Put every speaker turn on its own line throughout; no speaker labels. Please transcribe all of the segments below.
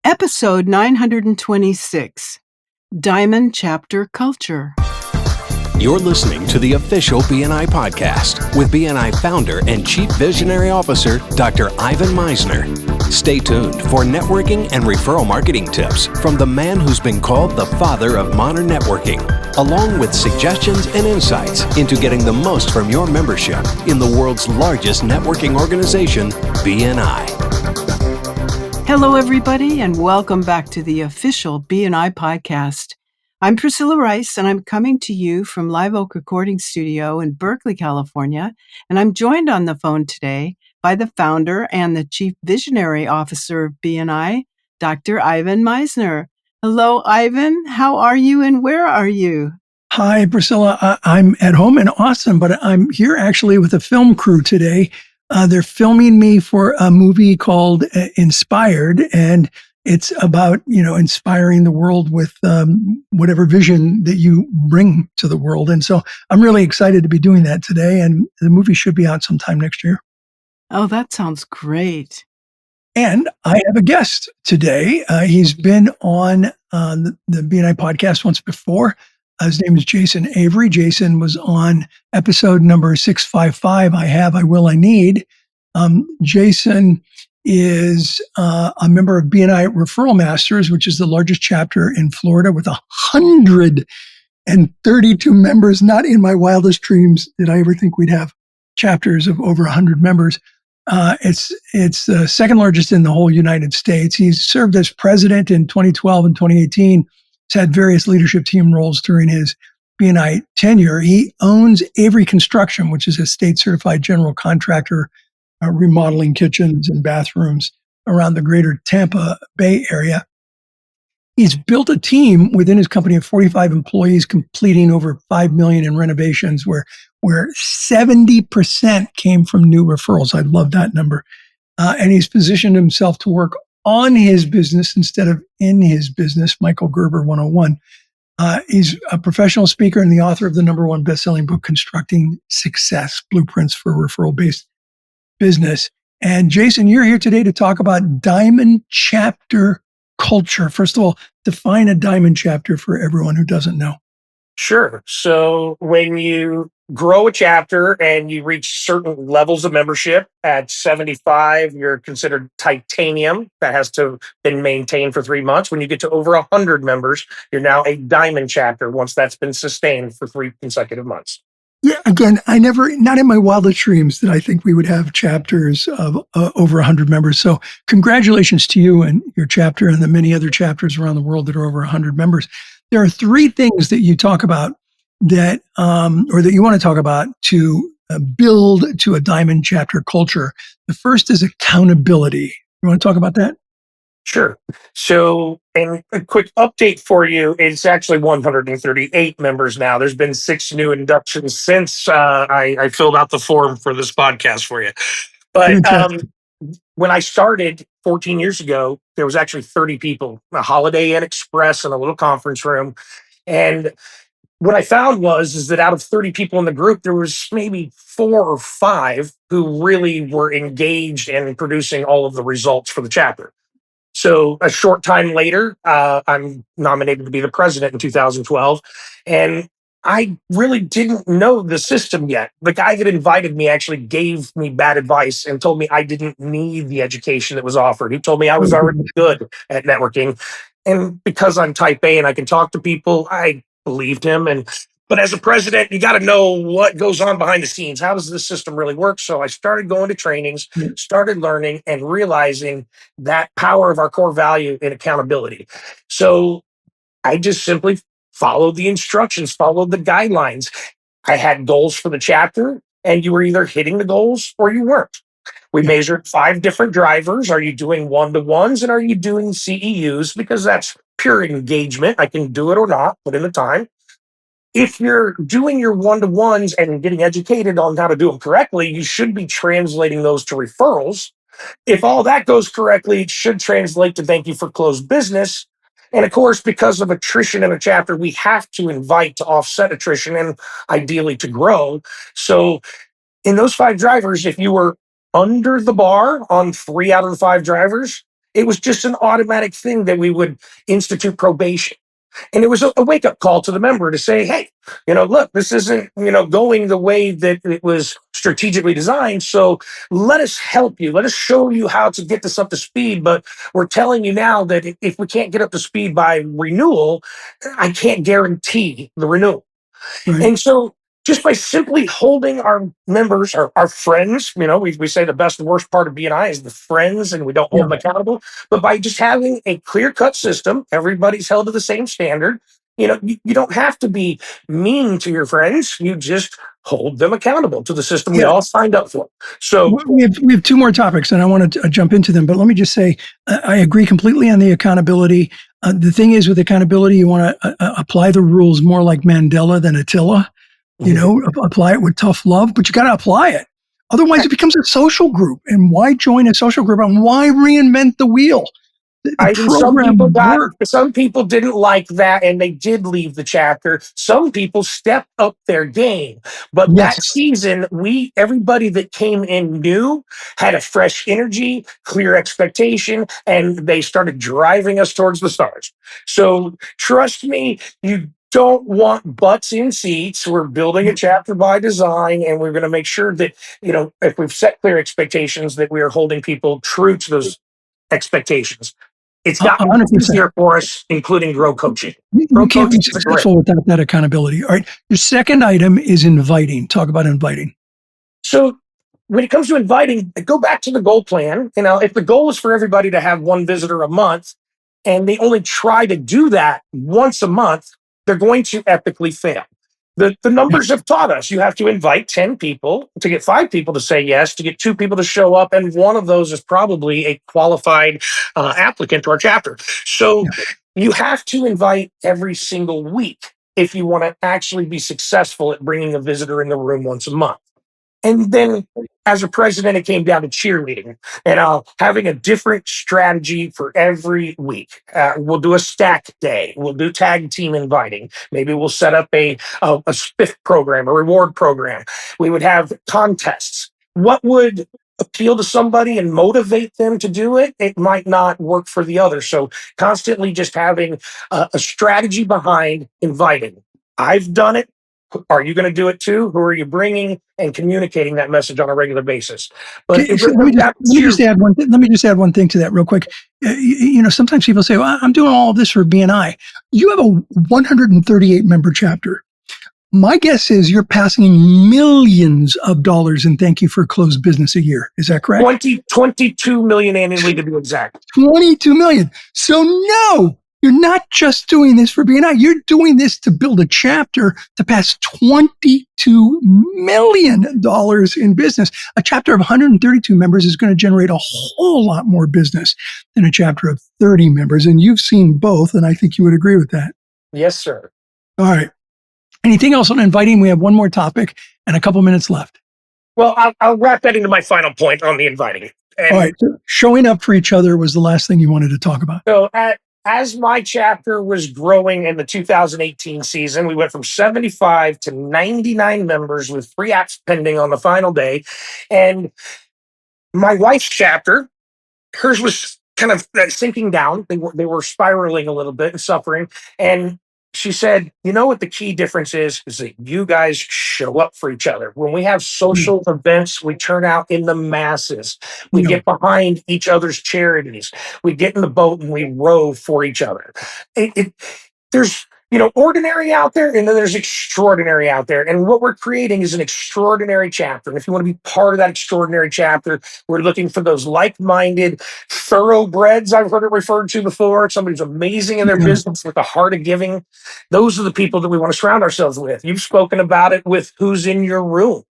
Episode 926, Diamond Chapter Culture.
You're listening to the official BNI podcast with BNI founder and Chief Visionary Officer, Dr. Ivan Misner. Stay tuned for networking and referral marketing tips from the man who's been called the father of modern networking, along with suggestions and insights into getting the most from your membership in the world's largest networking organization, BNI.
Hello, everybody, and welcome back to the official BNI podcast. I'm Priscilla Rice, and I'm coming to you from Live Oak Recording Studio in Berkeley, California, and I'm joined on the phone today by the founder and the Chief Visionary Officer of BNI, Dr. Ivan Misner. Hello, Ivan. How are you and where are you?
Hi, Priscilla. I'm at home in Austin, but I'm here actually with a film crew today. They're filming me for a movie called Inspired, and it's about, inspiring the world with whatever vision that you bring to the world. And so I'm really excited to be doing that today, and the movie should be out sometime next year.
Oh, that sounds great.
And I have a guest today. He's been on the BNI podcast once before. His name is Jason Avery. Jason was on episode number 655, I Have, I Will, I Need. Jason is a member of BNI Referral Masters, which is the largest chapter in Florida with 132 members. Not in my wildest dreams did I ever think we'd have chapters of over 100 members. It's the second largest in the whole United States. He's served as president in 2012 and 2018. He's had various leadership team roles during his BNI tenure. He owns Avery Construction, which is a state-certified general contractor, remodeling kitchens and bathrooms around the greater Tampa Bay area. He's built a team within his company of 45 employees, completing over $5 million in renovations, where 70% came from new referrals. I love that number. And he's positioned himself to work on his business instead of in his business, Michael Gerber 101. He's a professional speaker and the author of the #1 best-selling book, Constructing Success: Blueprints for Referral-Based Business. And Jason, you're here today to talk about diamond chapter culture. First of all, define a diamond chapter for everyone who doesn't know.
Sure. So when you grow a chapter and you reach certain levels of membership, at 75, you're considered titanium. That has to been maintained for 3 months. When you get to over 100 members, you're now a diamond chapter once that's been sustained for 3 consecutive months.
Yeah, again, not in my wildest dreams did I think we would have chapters of over 100 members. So congratulations to you and your chapter and the many other chapters around the world that are over 100 members. There are 3 things that you talk about that you want to talk about to build to a diamond chapter culture. The first is accountability. You want to talk about that?
Sure. So, and a quick update for you, it's actually 138 members now. There's been 6 new inductions since I filled out the form for this podcast for you. But when I started 14 years ago, there was actually 30 people, a Holiday Inn Express and a little conference room. And what I found is that out of 30 people in the group, there was maybe 4 or 5 who really were engaged in producing all of the results for the chapter. So a short time later, I'm nominated to be the president in 2012. And I really didn't know the system yet. The guy that invited me actually gave me bad advice and told me I didn't need the education that was offered. He told me I was already good at networking. And because I'm type A and I can talk to people, I believed him. But as a president, you got to know what goes on behind the scenes. How does this system really work? So I started going to trainings, started learning and realizing that power of our core value in accountability. So I just simply followed the instructions, followed the guidelines. I had goals for the chapter, and you were either hitting the goals or you weren't. We measured 5 different drivers. Are you doing one-to-ones and are you doing CEUs? Because that's pure engagement. I can do it or not, put in the time. If you're doing your one-to-ones and getting educated on how to do them correctly, you should be translating those to referrals. If all that goes correctly, it should translate to thank you for closed business. And of course, because of attrition in a chapter, we have to invite to offset attrition and ideally to grow. So in those 5 drivers, if you were under the bar on 3 out of the 5 drivers, It was just an automatic thing that we would institute probation. And it was a wake up call to the member to say, hey, look, this isn't, going the way that it was strategically designed. So let us help you. Let us show you how to get this up to speed. But we're telling you now that if we can't get up to speed by renewal, I can't guarantee the renewal.
Right.
And so just by simply holding our members, our friends, we say the best and worst part of BNI is the friends, and we don't hold
Yeah.
them accountable. But by just having a clear cut system, everybody's held to the same standard. You don't have to be mean to your friends. You just hold them accountable to the system we
Yeah.
all signed up for. So
We have two more topics, and I want to jump into them. But let me just say, I agree completely on the accountability. The thing is, with accountability, you want to apply the rules more like Mandela than Attila. Apply it with tough love, but you got to apply it. Otherwise, it becomes a social group. And why join a social group? And why reinvent the wheel? The
I think
program worked.
some people didn't like that and they did leave the chapter. Some people stepped up their game. But that
Yes.
season, everybody that came in new had a fresh energy, clear expectation, and they started driving us towards the stars. So trust me, you don't want butts in seats. We're building a chapter by design, and we're going to make sure that, if we've set clear expectations, that we are holding people true to those expectations. It's gotten
100%.
easier for us, including grow coaching.
You
Grow
can't be
coaching is great.
successful without that accountability. All right. Your second item is inviting. Talk about inviting.
So when it comes to inviting, go back to the goal plan. If the goal is for everybody to have one visitor a month and they only try to do that once a month, they're going to epically fail. The numbers have taught us you have to invite 10 people to get 5 people to say yes, to get 2 people to show up. And one of those is probably a qualified applicant to our chapter. So you have to invite every single week if you want to actually be successful at bringing a visitor in the room once a month. And then as a president, it came down to cheerleading and having a different strategy for every week. We'll do a stack day. We'll do tag team inviting. Maybe we'll set up a spiff program, a reward program. We would have contests. What would appeal to somebody and motivate them to do it? It might not work for the other. So constantly just having a strategy behind inviting. I've done it. Are you going to do it too? Who are you bringing and communicating that message on a regular basis? But
Okay, so let me just add one. Let me just add one thing to that real quick. Sometimes people say, "Well, I'm doing all of this for BNI." You have a 138 member chapter. My guess is you're passing millions of dollars in thank you for closed business a year. Is that correct?
22 million annually to be exact.
22 million. So no, you're not just doing this for BNI. You're doing this to build a chapter to pass $22 million in business. A chapter of 132 members is going to generate a whole lot more business than a chapter of 30 members. And you've seen both, and I think you would agree with that.
Yes, sir.
All right. Anything else on inviting? We have one more topic and a couple minutes left.
Well, I'll wrap that into my final point on the inviting.
All right. So showing up for each other was the last thing you wanted to talk about.
So as my chapter was growing in the 2018 season, we went from 75 to 99 members with 3 apps pending on the final day. And my wife's chapter, hers was kind of sinking down. They were spiraling a little bit and suffering. And she said, you know what the key difference is that you guys show up for each other. When we have social events, we turn out in the masses. We get behind each other's charities. We get in the boat and we row for each other. There's ordinary out there, and then there's extraordinary out there. And what we're creating is an extraordinary chapter. And if you want to be part of that extraordinary chapter, we're looking for those like-minded thoroughbreds, I've heard it referred to before. Somebody's amazing in their business with a heart of giving. Those are the people that we want to surround ourselves with. You've spoken about it with who's in your room.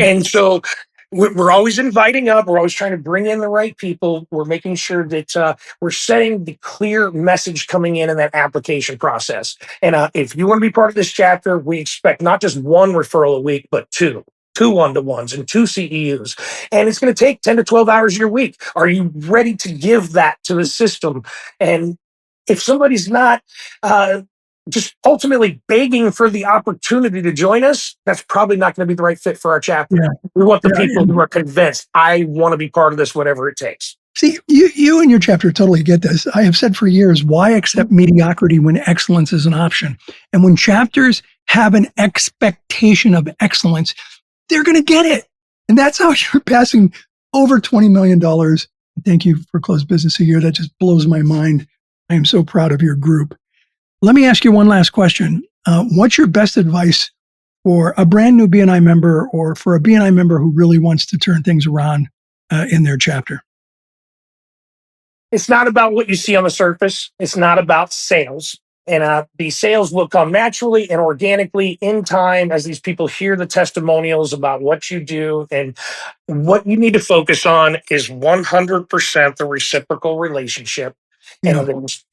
And so we're always inviting up. We're always trying to bring in the right people. We're making sure that we're setting the clear message coming in that application process. And if you want to be part of this chapter, we expect not just 1 referral a week, but 2 one-to-ones and 2 CEUs. And it's going to take 10 to 12 hours your week. Are you ready to give that to the system? And if somebody's not just ultimately begging for the opportunity to join us, that's probably not going to be the right fit for our chapter. We want the people who are convinced, I want to be part of this, whatever it takes.
See, you and your chapter totally get this. I have said for years, why accept mediocrity when excellence is an option? And when chapters have an expectation of excellence, they're going to get it. And that's how you're passing over $20 million. Thank you for Closed Business a Year. That just blows my mind. I am so proud of your group. Let me ask you one last question. What's your best advice for a brand new BNI member or for a BNI member who really wants to turn things around in their chapter?
It's not about what you see on the surface. It's not about sales. And the sales will come naturally and organically in time as these people hear the testimonials about what you do. And what you need to focus on is 100% the reciprocal relationship.
Yeah.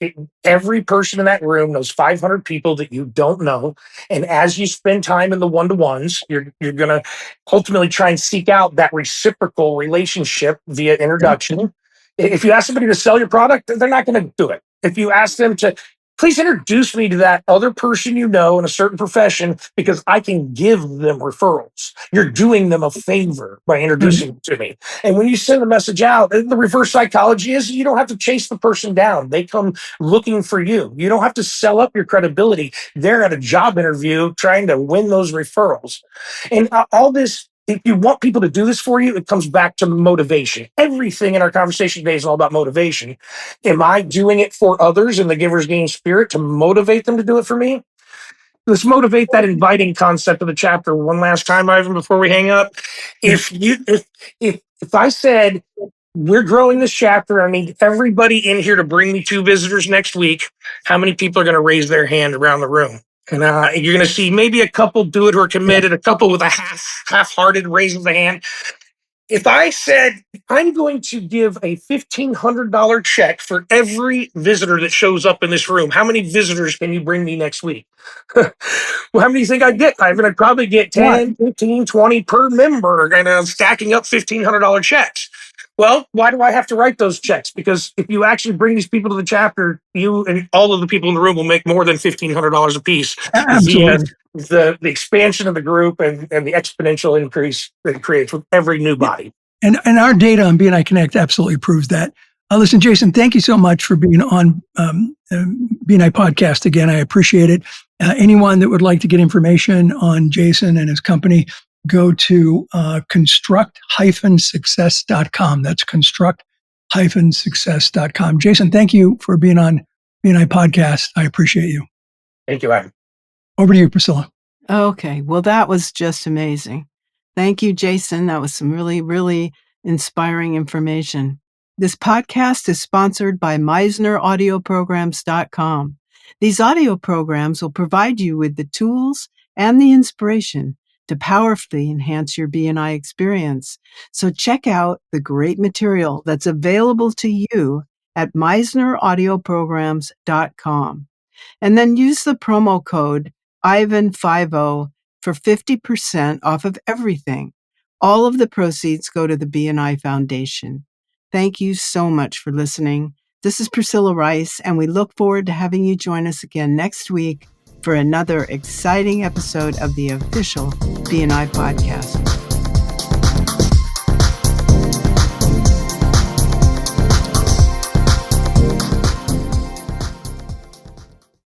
And every person in that room knows 500 people that you don't know. And as you spend time in the one-to-ones, you're going to ultimately try and seek out that reciprocal relationship via introduction. If you ask somebody to sell your product, they're not going to do it. If you ask them to, please introduce me to that other person you know in a certain profession because I can give them referrals. You're doing them a favor by introducing them to me. And when you send the message out, the reverse psychology is you don't have to chase the person down. They come looking for you. You don't have to sell up your credibility. They're at a job interview trying to win those referrals. And all this, if you want people to do this for you, it comes back to motivation. Everything in our conversation today is all about motivation. Am I doing it for others in the giver's gain spirit to motivate them to do it for me? Let's motivate that inviting concept of the chapter one last time, Ivan, before we hang up. If I said we're growing this chapter, I need everybody in here to bring me 2 visitors next week, how many people are going to raise their hand around the room? And you're going to see maybe a couple do it who are committed, a couple with a half-hearted raise of the hand. If I said I'm going to give a $1,500 check for every visitor that shows up in this room, how many visitors can you bring me next week? Well, how many do you think I'd get, Ivan? I'd probably get 10, 15, 20 per member, and stacking up $1,500 checks. Well, why do I have to write those checks? Because if you actually bring these people to the chapter, you and all of the people in the room will make more than $1,500 a piece via
Absolutely.
the expansion of the group and the exponential increase that it creates with every new body.
And our data on BNI Connect absolutely proves that. Listen, Jason, thank you so much for being on BNI Podcast again. I appreciate it. Anyone that would like to get information on Jason and his company, go to construct-success.com. That's construct-success.com. Jason, thank you for being on BNI Podcast. I appreciate you.
Thank you, Ivan.
Over to you, Priscilla.
Okay. Well, that was just amazing. Thank you, Jason. That was some really, really inspiring information. This podcast is sponsored by MeisnerAudioPrograms.com. These audio programs will provide you with the tools and the inspiration to powerfully enhance your BNI experience. So check out the great material that's available to you at MeisnerAudioPrograms.com. And then use the promo code IVAN50 for 50% off of everything. All of the proceeds go to the BNI Foundation. Thank you so much for listening. This is Priscilla Rice, and we look forward to having you join us again next week for another exciting episode of the official BNI podcast.